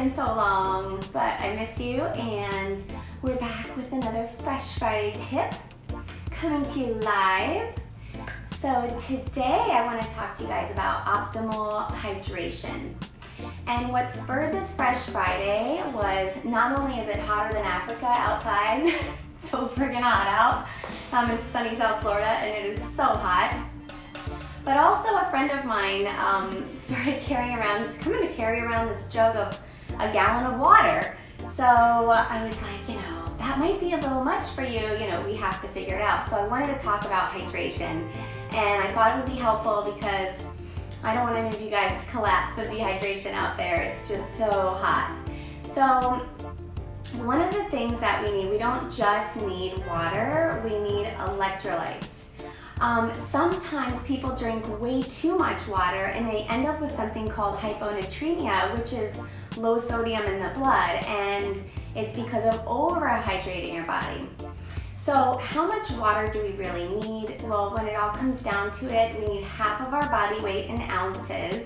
been so long, but I missed you, and we're back with another Fresh Friday tip coming to you live. So today I want to talk to you guys about optimal hydration. And what spurred this Fresh Friday was not only is it hotter than Africa outside, so friggin' hot out. I'm in sunny South Florida and it is so hot. But also a friend of mine started carrying around, he's coming to carry around this jug of a gallon of water. So I was like, that might be a little much for you, we have to figure it out. So I wanted to talk about hydration, and I thought it would be helpful because I don't want any of you guys to collapse of dehydration out there. It's just so hot. So one of the things that we need, we don't just need water, we need electrolytes. Sometimes people drink way too much water and they end up with something called HYPONATREMIA, which is low sodium in the blood, and it's because of overhydrating your body. So how much water do we really need? Well, when it all comes down to it, we need half of our body weight in ounces,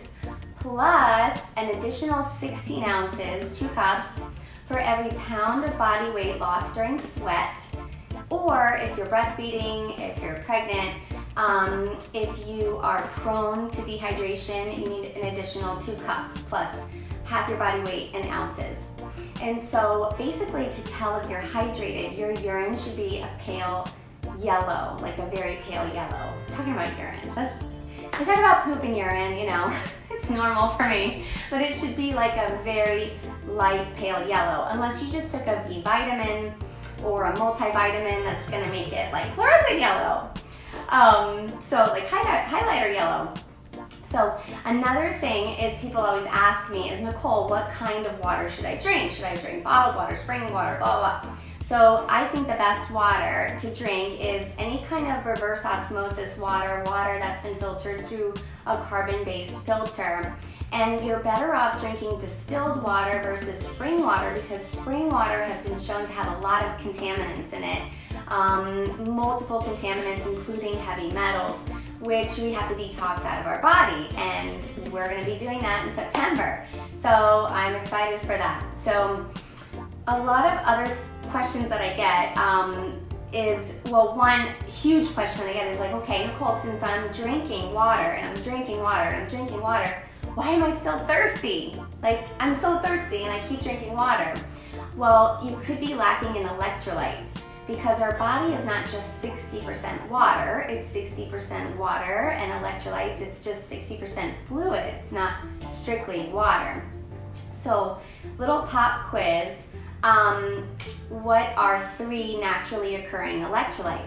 plus an additional 16 ounces, 2 cups, for every pound of body weight lost during sweat, or if you're breastfeeding, if you're pregnant, if you are prone to dehydration, you need an additional 2 cups plus half your body weight in ounces. And so basically, to tell if you're hydrated, your urine should be a pale yellow, like a very pale yellow. Talking about urine, I talk about poop and urine, it's normal for me, but it should be like a very light pale yellow, unless you just took a B vitamin or a multivitamin that's gonna make it like fluorescent yellow. So like highlighter yellow. So another thing is people always ask me is, Nicole, what kind of water should I drink? Should I drink bottled water, spring water, blah, blah, blah. So I think the best water to drink is any kind of reverse osmosis water that's been filtered through a carbon-based filter. And you're better off drinking distilled water versus spring water, because spring water has been shown to have a lot of contaminants in it. Multiple contaminants, including heavy metals, which we have to detox out of our body, and we're going to be doing that in September. So I'm excited for that. So a lot of other questions that I get is, well, one huge question I get is like, okay, Nicole, since I'm drinking water and I'm drinking water and I'm drinking water, why am I still thirsty? Like, I'm so thirsty and I keep drinking water. Well, you could be lacking in electrolytes, because our body is not just 60% water, it's 60% water and electrolytes, it's just 60% fluid, it's not strictly water. So, little pop quiz, what are 3 naturally occurring electrolytes?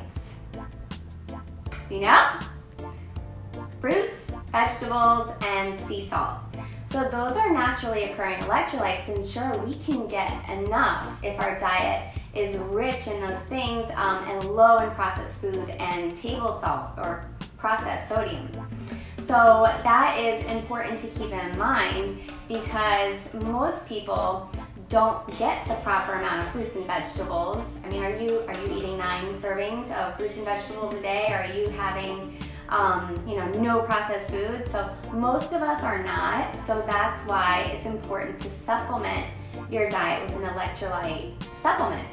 Do you know? Fruits, vegetables, and sea salt. So those are naturally occurring electrolytes, and sure, we can get enough if our diet is rich in those things and low in processed food and table salt or processed sodium. So that is important to keep in mind, because most people don't get the proper amount of fruits and vegetables. I mean, are you eating 9 servings of fruits and vegetables a day? Are you having no processed food? So most of us are not, so that's why it's important to supplement your diet with an electrolyte supplement.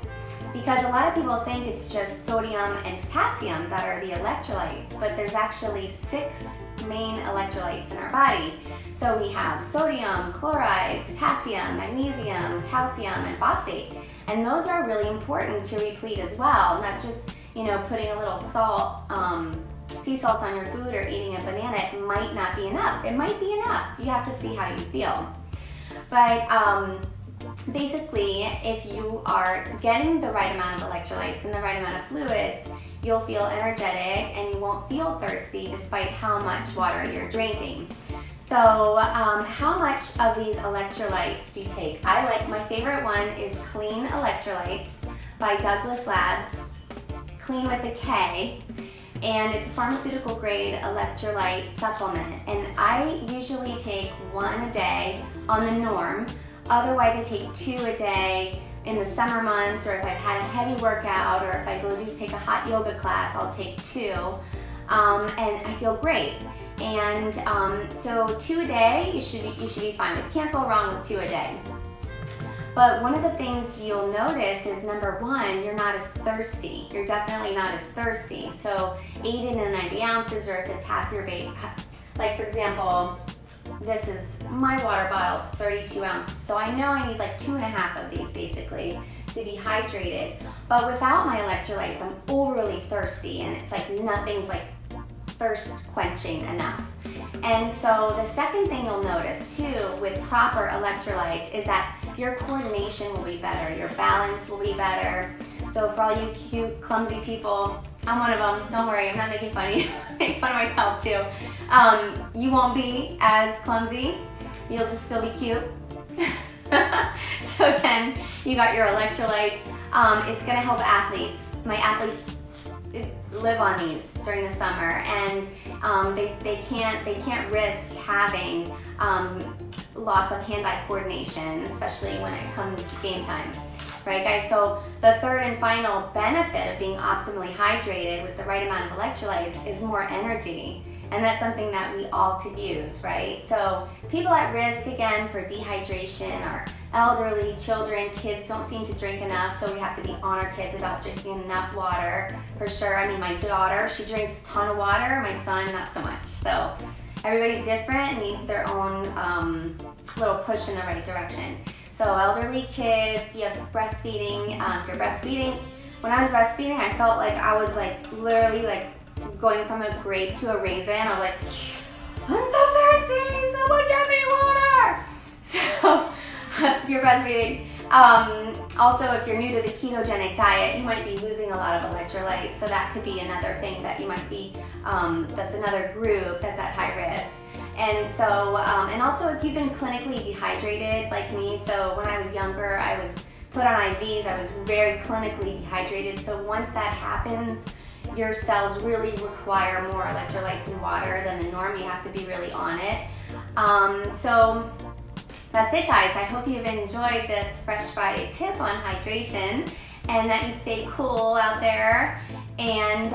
Because a lot of people think it's just sodium and potassium that are the electrolytes, but there's actually 6 main electrolytes in our body. So we have sodium, chloride, potassium, magnesium, calcium, and phosphate. And those are really important to replete as well, not just, putting a little salt, sea salt on your food or eating a banana. It might not be enough. It might be enough. You have to see how you feel. But basically, if you are getting the right amount of electrolytes and the right amount of fluids, you'll feel energetic and you won't feel thirsty despite how much water you're drinking. So how much of these electrolytes do you take? My favorite one is Clean Electrolytes by Douglas Labs, Clean with a K, and it's a pharmaceutical grade electrolyte supplement. And I usually take 1 a day on the norm. Otherwise, I take 2 a day in the summer months, or if I've had a heavy workout, or if I go take a hot yoga class, I'll take 2, and I feel great. And so 2 a day, you should be fine with. Can't go wrong with 2 a day. But one of the things you'll notice is, number one, you're not as thirsty. You're definitely not as thirsty. So 80 to 90 ounces, or if it's half your weight, like for example, this is my water bottle, it's 32 ounces. So I know I need like 2.5 of these basically to be hydrated. But without my electrolytes, I'm overly thirsty, and it's like nothing's like thirst quenching enough. And so the second thing you'll notice too with proper electrolytes is that your coordination will be better, your balance will be better. So for all you cute, clumsy people, I'm one of them, don't worry, I'm not making fun of you. I make fun of myself too. You won't be as clumsy, you'll just still be cute. So then you got your electrolytes. It's gonna help athletes. My athletes live on these during the summer, and they can't risk having loss of hand-eye coordination, especially when it comes to game times. Right, guys? So the third and final benefit of being optimally hydrated with the right amount of electrolytes is more energy. And that's something that we all could use, right? So people at risk, again, for dehydration are elderly, children, kids don't seem to drink enough, so we have to be on our kids about drinking enough water, for sure. I mean, my daughter, she drinks a ton of water, my son, not so much. So everybody's different, needs their own little push in the right direction. So elderly, kids, you have breastfeeding. If you're breastfeeding, when I was breastfeeding, I felt like I was like literally like going from a grape to a raisin. I was like, I'm so thirsty, someone get me water. So if you're breastfeeding. Also, if you're new to the ketogenic diet, you might be losing a lot of electrolytes. So that could be another thing that you might be, that's another group that's at high risk. And so, and also if you've been clinically dehydrated like me, so when I was younger, I was put on IVs, I was very clinically dehydrated. So once that happens, your cells really require more electrolytes and water than the norm. You have to be really on it. So that's it, guys. I hope you've enjoyed this Fresh Friday tip on hydration, and that you stay cool out there. And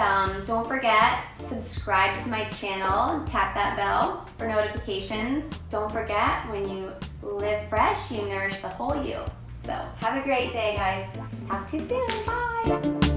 don't forget, subscribe to my channel, tap that bell for notifications. Don't forget, when you live fresh, you nourish the whole you. So have a great day, guys. Talk to you soon. Bye.